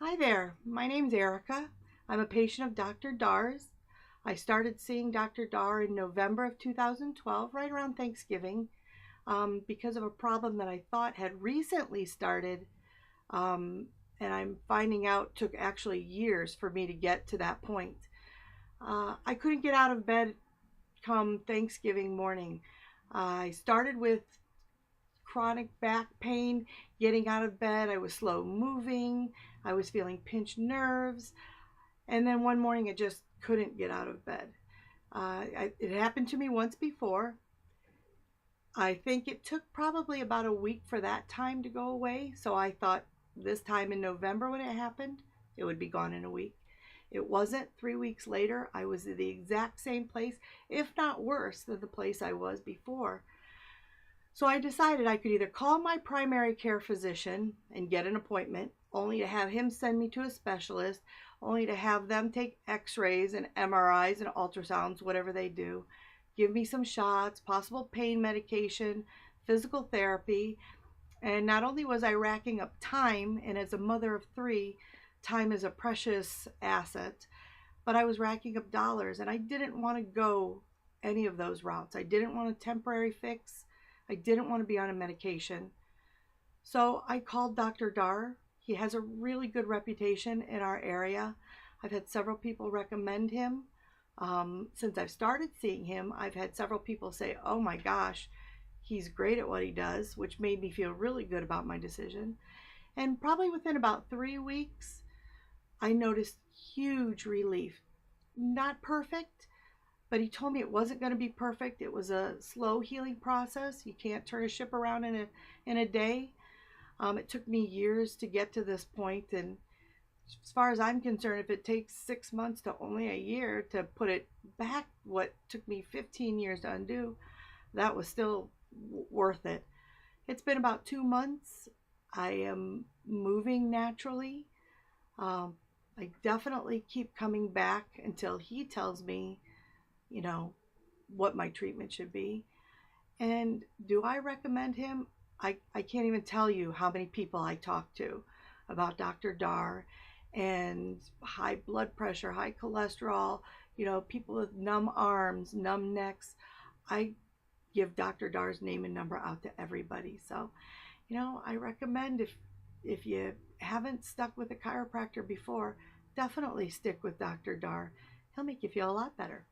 Hi there, my name's Erica. I'm a patient of Dr. Dar's. I started seeing Dr. Dar in November of 2012, right around Thanksgiving, because of a problem that I thought had recently started. Um, and I'm finding out took actually years for me to get to that point. I couldn't get out of bed come Thanksgiving morning. I started with chronic back pain, getting out of bed. I was slow moving. I was feeling pinched nerves. And then one morning I just couldn't get out of bed. It happened to me once before. I think it took probably about a week for that time to go away. So I thought this time in November when it happened, it would be gone in a week. It wasn't. 3 weeks later, I was at the exact same place, if not worse than the place I was before. So I decided I could either call my primary care physician and get an appointment, only to have him send me to a specialist, only to have them take x rays and MRIs and ultrasounds, whatever they do, give me some shots, possible pain medication, physical therapy. And not only was I racking up time, and as a mother of three, time is a precious asset, but I was racking up dollars, and I didn't want to go any of those routes. I didn't want a temporary fix. I didn't want to be on a medication. So I called Dr. Dar. He has a really good reputation in our area. I've had several people recommend him. Since I've started seeing him, I've had several people say, oh my gosh, he's great at what he does, which made me feel really good about my decision. And probably within about 3 weeks, I noticed huge relief. Not perfect, but he told me it wasn't going to be perfect. It was a slow healing process. You can't turn a ship around in a day. It took me years to get to this point, and as far as I'm concerned, if it takes 6 months to only a year to put it back, what took me 15 years to undo, that was still worth it. It's been about 2 months. I am moving naturally. Um, I definitely keep coming back until he tells me, you know, what my treatment should be. And do I recommend him? I can't even tell you how many people I talk to about Dr. Dar and high blood pressure, high cholesterol, people with numb arms, numb necks. I give Dr. Dar's name and number out to everybody. So, I recommend if you haven't stuck with a chiropractor before, definitely stick with Dr. Dar. He'll make you feel a lot better.